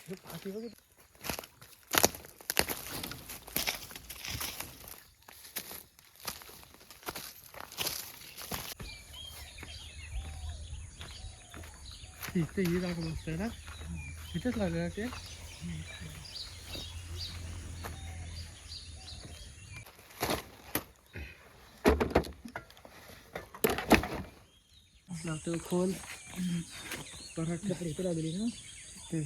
इथे ही जागा मस्त आहे ना, इथेच लागलं ते. लागतो खोल पराठा इथे लागली ना ते.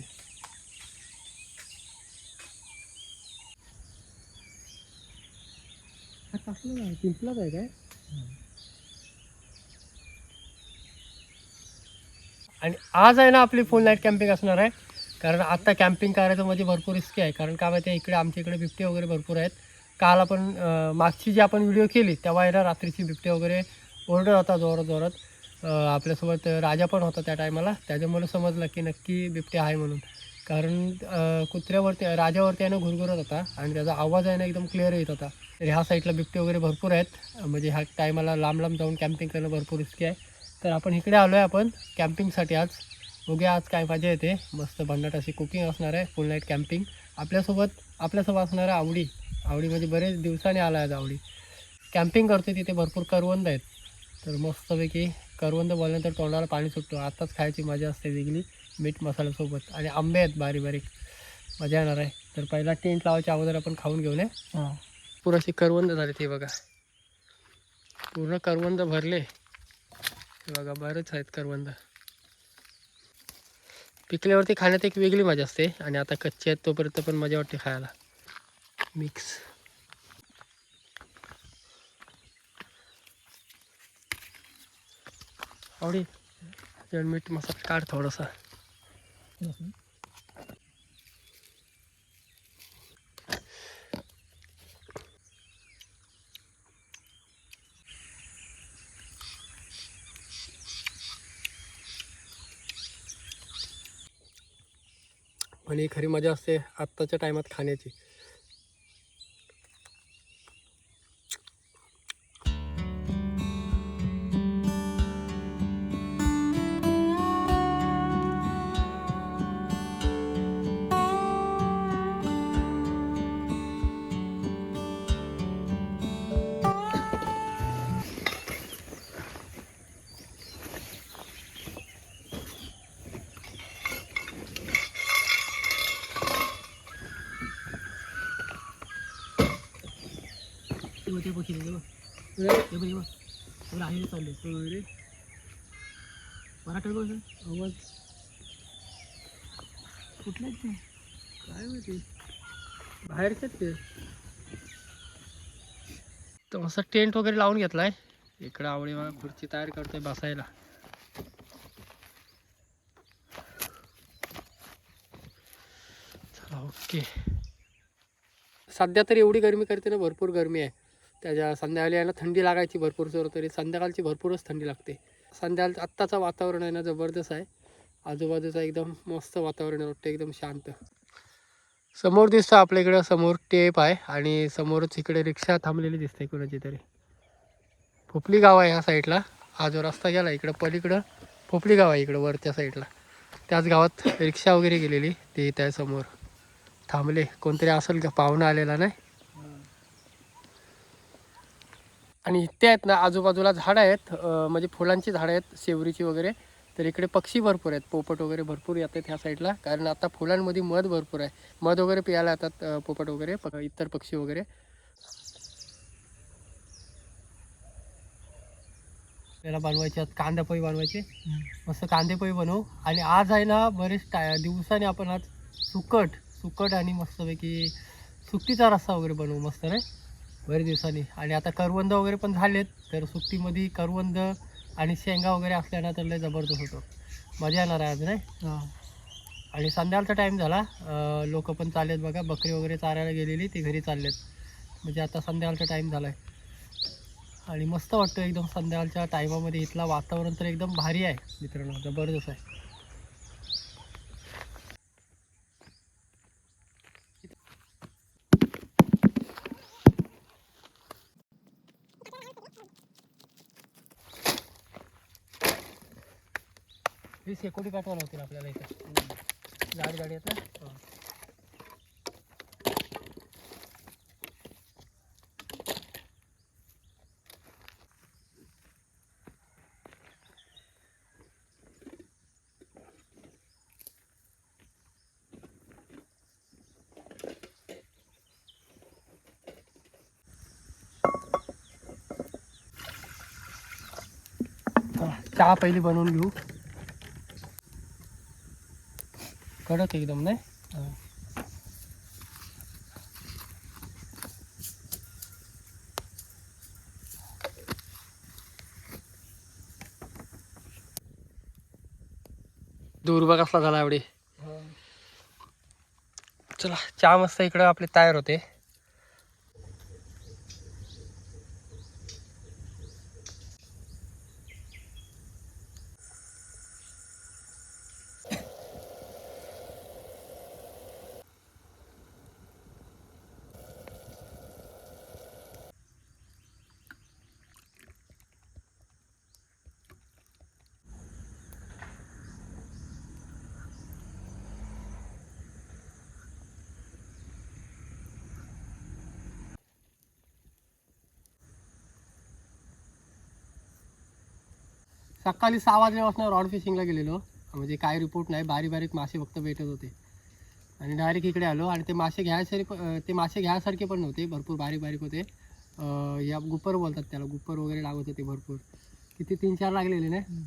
हा टाकलं नाही, पिंपलाच आहे काय. आणि आज आहे ना आपली फुल नाईट कॅम्पिंग असणार आहे. कारण आता कॅम्पिंग करायचं म्हणजे भरपूर रिस्की आहे. कारण काय माहिती आहे, इकडे आमच्या इकडे बिबटे वगैरे भरपूर आहेत. काल आपण मागची जी आपण व्हिडिओ केली तेव्हा आहे ना रात्रीची बिबटे वगैरे ओरडत होता जोरात जोरात. आपल्यासोबत राजा पण होता त्या टायमाला, त्याच्यामुळे समजलं की नक्की बिबटे आहे म्हणून. कारण कुत्र्यावरती राजावरती आहे ना घुरघुरत होता आणि त्याचा आवाज आहे ना एकदम क्लिअर येत होता. तर ह्या साईडला बिबटे वगैरे भरपूर आहेत. म्हणजे ह्या टायमाला लांब लांब जाऊन कॅम्पिंग करणं भरपूर रिस्की आहे. तर आपण इकडे आलो आहे आपण कॅम्पिंगसाठी आज. बघूया आज काय मजा येते. मस्त भन्नाट अशी कुकिंग असणार आहे, फुल नाईट कॅम्पिंग. आपल्यासोबत असणार आहे आवडी म्हणजे बरेच दिवसांनी आला आहे आवडी. कॅम्पिंग करतो तिथे भरपूर करवंद आहेत. तर मस्तपैकी करवंद बोलल्यानंतर तोंडाला पाणी सुटतो. आत्ताच खायची मजा असते वेगळी, मीठ मसाल्यासोबत. आणि आंबे आहेत बारीक बारीक, मजा येणार आहे. तर पहिला टेंट लावायच्या अगोदर आपण खाऊन घेऊन ये. पुराशी करवंद झाले ते बघा, पूर्ण करवंद भरले बघा, बरेच आहेत करवंद. पिकल्यावरती खाण्यात एक वेगळी मजा असते आणि आता कच्चे आहेत तोपर्यंत पण मजा वाटते खायला. मिक्स आवडी मीठ मसाला काढ थोडासा. आणि खरी मजा असते आत्ताच्या टायमात खाण्याची. ते बघितलं आहे चालले मराठा बघ आवाज कुठलाच नाही, काय माहिती बाहेरचेच ते. तर मस्त टेंट वगैरे लावून घेतलाय. इकडं आवडी मला खुर्ची तयार करतोय बसायला. चला ओके. सध्या तरी एवढी गरमी करते ना, भरपूर गरमी आहे. त्याच्या संध्याकाळी आहे ना थंडी लागायची भरपूर जोर, तरी संध्याकाळची भरपूरच थंडी लागते. संध्याकाळ आत्ताचं वातावरण आहे ना जबरदस्त आहे. आजूबाजूचा एकदम मस्त वातावरण वाटतं, एकदम शांत. समोर दिसतं आपल्या इकडं, समोर टेप आहे आणि समोरच इकडे रिक्षा थांबलेली दिसते कुणाची तरी. पोपली गाव आहे ह्या साईडला. हा जो रस्ता गेला इकडं पलीकडं पोपली गाव आहे, इकडं वरच्या साईडला. त्याच गावात रिक्षा वगैरे गेलेली ते त्या समोर थांबले. कोणतरी असेल का, पाहुणा आलेला नाही. आणि इथे आहेत ना आजूबाजूला झाडं आहेत, म्हणजे फुलांची झाडं आहेत शेवरीची वगैरे. तर इकडे पक्षी भरपूर आहेत, पोपट वगैरे भरपूर येतात ह्या साईडला. कारण आता फुलांमध्ये मध भरपूर आहे, मध वगैरे प्यायला येतात पोपट वगैरे, इतर पक्षी वगैरे. त्याला बनवायचे कांदापोळी बनवायचे, मस्त कांदेपोळी बनवू. आणि आज आहे ना बरेच दिवसाने आपण आज सुकट आणि मस्तपैकी सुकटीचा रस्सा वगैरे बनवू मस्त नाही, बरेच दिवसांनी. आणि आता करवंद वगैरे पण झालेत, तर सुकटीमध्ये करवंद आणि शेंगा वगैरे असल्यानं तर लय जबरदस्त होतो, मजा येणार आहे आज नाही. आणि संध्याकाळचा टाईम झाला, लोक पण चाललेत बघा, बकरी वगैरे चारायला गेलेली ती घरी चाललेत. म्हणजे आता संध्याकाळचा टाईम झाला आहे आणि मस्त वाटतं एकदम संध्याकाळच्या टायमामध्ये. इथला वातावरण तर एकदम भारी आहे मित्रांनो, जबरदस्त आहे. ही शेकोटी पाठवायला होतील आपल्याला इथं. गाडी गाडी आहेत ना. चहा पहिली बनवून घेऊ. कडक एकदम नाही. दूरबा कसला झाला एवढे. चला चहा मस्त इकडं आपले तयार होते. सकाळी 6 वाजल्यापासून रॉड फिशिंगला गेलेलो. म्हणजे काय रिपोर्ट नाही, बारीक बारीक मासे फक्त भेटत होते आणि डायरेक्ट इकडे आलो. आणि ते मासे घ्यायसारखे पण नव्हते, भरपूर बारीक बारीक होते. या गुप्पर बोलतात त्याला, गुप्पर वगैरे लागत होते भरपूर, किती 3-4 लागलेले नाही.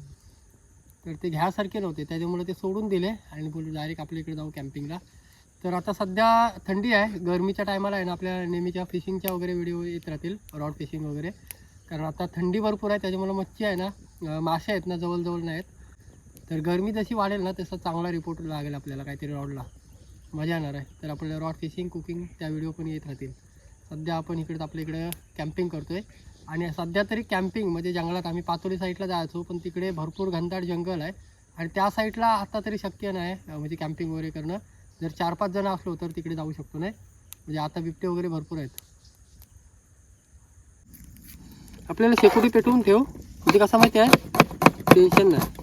तर ते घ्यायसारखे नव्हते, त्याच्यामुळे ते सोडून दिले आणि बोलू डायरेक्ट आपल्या इकडे जाऊ कॅम्पिंगला. तर आता सध्या थंडी आहे, गरमीच्या टायमाला आहे ना आपल्या नेहमीच्या फिशिंगच्या वगैरे व्हिडिओ येत राहतील, रॉड फिशिंग वगैरे. कारण आता थंडी भरपूर आहे, त्याच्यामुळे मच्छी आहे ना, मासे आहेत ना जवळजवळ नाहीत. तर गरमी जशी वाढेल ना तसा चांगला रिपोर्ट लागेल आपल्याला काहीतरी रॉडला, मजा येणार आहे. तर आपल्याला रॉड फिशिंग कुकिंग त्या व्हिडिओ पण येत राहतील. सध्या आपण इकडे आपल्या इकडे कॅम्पिंग करतो आहे. आणि सध्या तरी कॅम्पिंग म्हणजे जंगलात आम्ही पातोली साईडला जायचो, पण तिकडे भरपूर घनदाट जंगल आहे आणि त्या साईडला आता तरी शक्य नाही म्हणजे कॅम्पिंग वगैरे करणं. जर 4-5 जण असलो तर तिकडे जाऊ शकतो नाही, म्हणजे आता बिबटे वगैरे भरपूर आहेत. आपल्याला शेकोटी पेटवून ठेव, म्हणजे कसं माहिती आहे, टेन्शन नाही.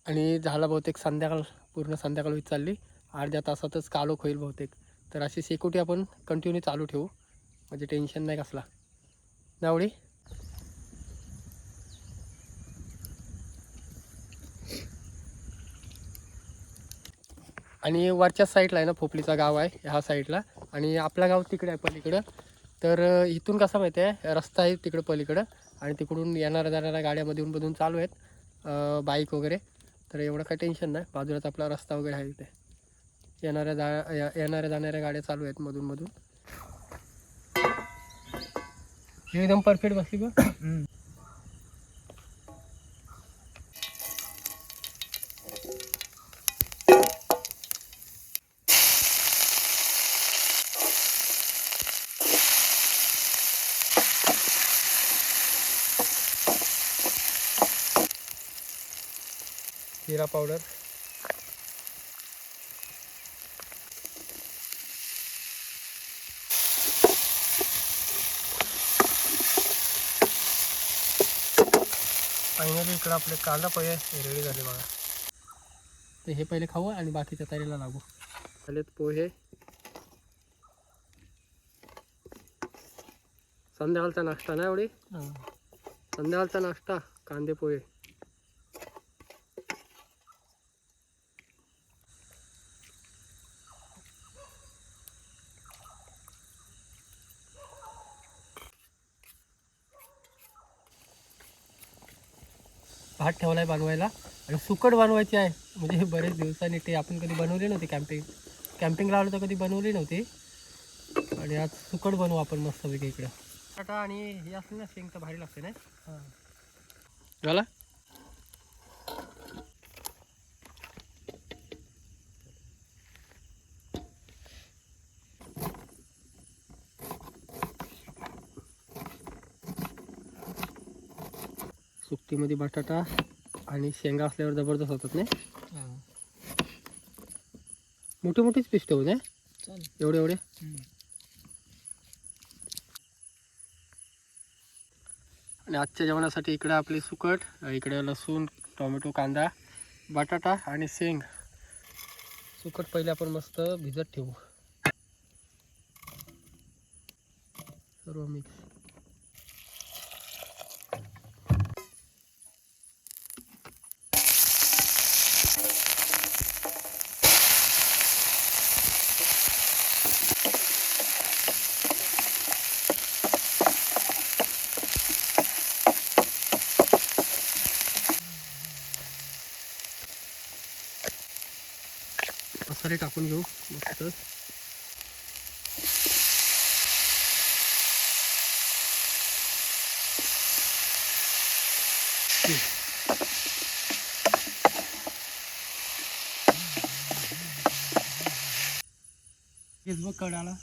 आणि झाला बहुतेक संध्याकाळ, पूर्ण संध्याकाळ होत चालली. अर्ध्या तासातच कालोख होईल बहुतेक. तर अशी शेकोटी आपण कंटिन्यू चालू ठेवू, म्हणजे टेन्शन नाही कसला नावडी. आणि वरच्या साईडला आहे ना खोपलीचा गाव आहे ह्या साईडला, आणि आपलं गाव तिकडे आहे पलीकडं. तर इथून कसं माहिती आहे, रस्ता आहे तिकडं पलीकडं आणि तिकडून येणाऱ्या जाणाऱ्या गाड्यामधून मधून चालू आहेत बाईक वगैरे. तर एवढं काही टेन्शन नाही, बाजूलाच आपला रस्ता वगैरे आहे तिथे. येणाऱ्या जाणाऱ्या गाड्या चालू आहेत मधून मधून. एकदम परफेक्ट बसली बघ. जिरा पावडर, फायनली इकडं आपले कांदा पोहे रेडी झाले बघा. तर हे पहिले खाऊ आणि बाकीच्या तयारीला लागू. झालेत पोहे. संध्याकाळचा नाश्ता ना एवढी, संध्याकाळचा नाश्ता कांदे पोहे. भात ठेवला आहे बनवायला आणि सुकट बनवायची आहे. म्हणजे बरेच दिवसांनी ते आपण कधी बनवली नव्हती, कॅम्पिंगला आलो तर कधी बनवली नव्हती. आणि आज सुकट बनवू आपण मस्तपैकी इकडं. टाटा आणि हे असलं ना शेंग तर भारी लागते नाही. झाला सुकटीमध्ये बटाटा आणि शेंगा असल्यावर जबरदस्त होतात नाही. मोठी मोठीच पीस ठेवू नये चल एवढे एवढे. आणि आजच्या जेवणासाठी इकडे आपली सुकट, इकडे लसूण, टोमॅटो, कांदा, बटाटा आणि शेंग. सुकट पहिले आपण मस्त भिजत ठेवू, सर्व मिक्स. मसाले टाकून घेऊ मस्त. हेच बघ कडाला.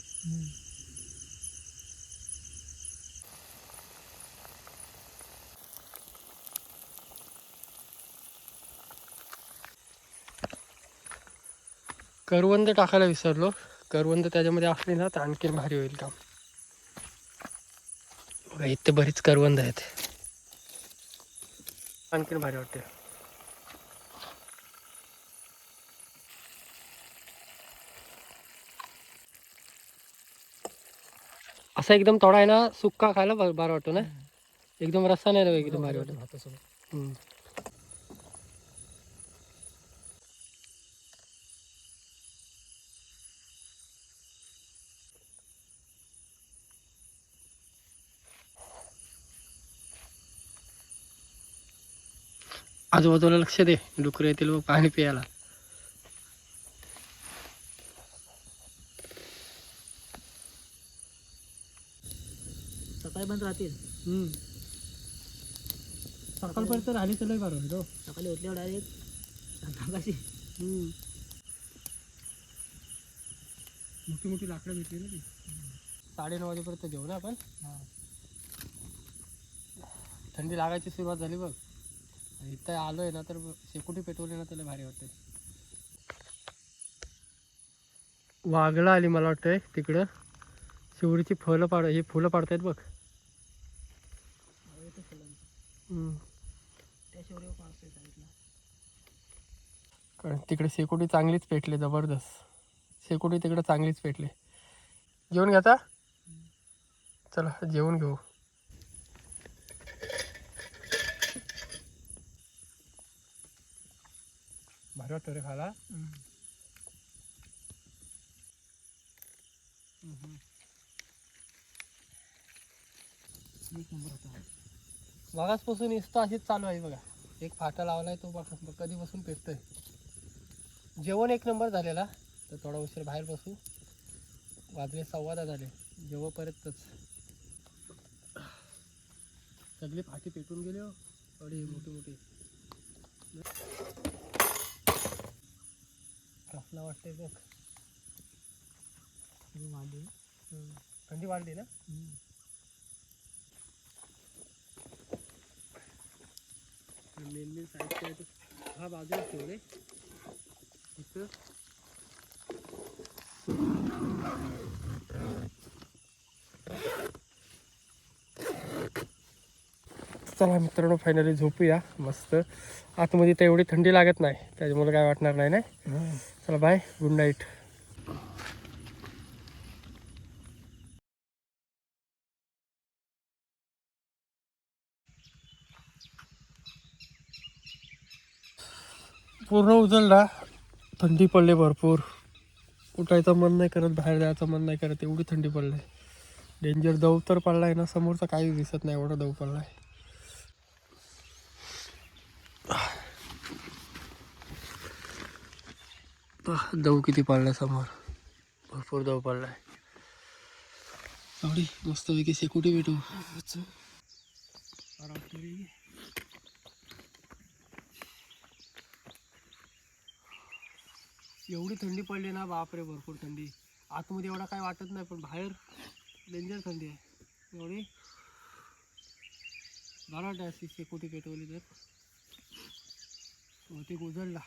करवंद टाकायला विसरलो. करवंद त्याच्यामध्ये असली ना तर आणखीन भारी होईल काम. बघा इथे बरीच करवंद आहेत, आणखीन भारी वाटते. असा एकदम थोडा आहे ना सुक्का खायला बरं वाटतो ना, एकदम रस्सा नाही ना एकदम भारी वाटतो. आजूबाजूला लक्ष दे, डुकरं येतील बघ पाणी प्यायला. सकाळी बंद राहतील. सकाळपर्यंत राहिली तर लय बरं होईल हो. सकाळी उठल्यावर डायरेक्ट कशी मोठी मोठी लाकडं भेटली ना ती. 9:30 वाजेपर्यंत घेऊ ना आपण. थंडी लागायची सुरुवात झाली बघ. इथं आलोय ना तर शेकोटी पेटवली ना त्याला भारी वाटते. वाघला आली मला वाटतंय तिकडं. शिवरीची फुलं हे फुलं पाडतायत बघ. कारण तिकडे शेकोटी चांगलीच पेटले, जबरदस्त शेकोटी तिकडे चांगलीच पेटले. जेवण घ्यायचा, चला जेवण घेऊ. भारी वाटतं रे खायला. मागासपासून इस्तो अशीच चालू आहे बघा. एक फाटा लावलाय तो बघा कधीपासून पेटतोय. जेवण एक नंबर झालेला, तर थोडा उशीर बाहेर बसू. वाजले 10:15 झाले. जेवपर्यंतच सगळे फाटी पेटून गेले हो. अरे मोठी मोठी कसला वाटतंय बघ. थंडी वाढली ना. मेन साईडचे आहे हा बाजूला ठेवले इथं. चला मित्रांनो फायनली झोपूया मस्त. आतमध्ये तर एवढी थंडी लागत नाही त्याच्यामुळे काय वाटणार नाही ना. चला बाय, गुड नाईट. पूर्ण उजळला, थंडी पडले भरपूर. उठायचं मन नाही करत, बाहेर जायचं मन नाही करत, एवढी थंडी पडली. डेंजर दव तर पडलाय ना, समोरचा काही दिसत नाही एवढा दव पडलाय. दव किती पडलाय समोर, भरपूर दव पडलाय. एवढी मस्तपैकी शेकोटी भेटू. एवढी थंडी पडली ना बापरे, भरपूर थंडी. आतमध्ये एवढा काय वाटत नाही, पण बाहेर डेंजर थंडी आहे एवढी. बरं वाटतं अशी शेकोटी पेटवली तर. ते उजळला.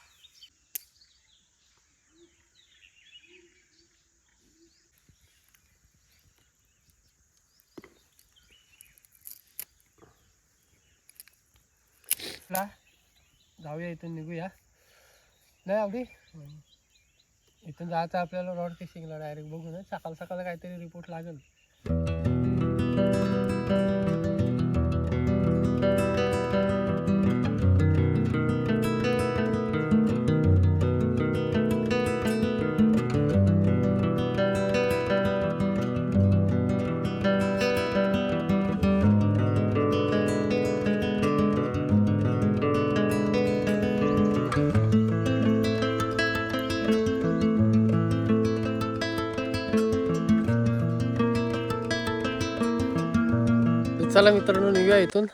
रिपोर्टला जाऊया, इथून निघूया. नाही आवडी इथून जायचं आपल्याला रॉड फिशिंगला डायरेक्ट. बघू ना सकाळ सकाळ काहीतरी रिपोर्ट लागेल. चला मित्रांनो निघूया इथून.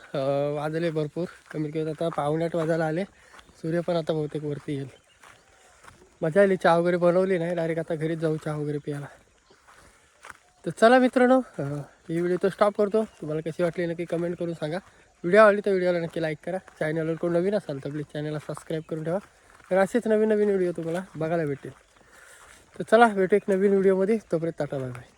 वाजले भरपूर, कमीत कमी आता 7:45 वाजायला आले. सूर्य पण आता बहुतेक वरती येईल. मजा आली, चहा वगैरे बनवली नाही, डायरेक्ट आता घरीच जाऊ चहा वगैरे प्यायला. तर चला मित्रांनो ही व्हिडिओ तो स्टॉप करतो. तुम्हाला कशी वाटली नक्की कमेंट करून सांगा. व्हिडिओ आवडली तर व्हिडिओला नक्की लाईक करा. चॅनलवर कोण नवीन असाल तर प्लीज चॅनलला सबस्क्राईब करून ठेवा, तर असेच नवीन नवीन व्हिडिओ तुम्हाला बघायला भेटेल. तर चला भेटू एक नवीन व्हिडिओमध्ये. तोपर्यंत टाटा बाय बाय.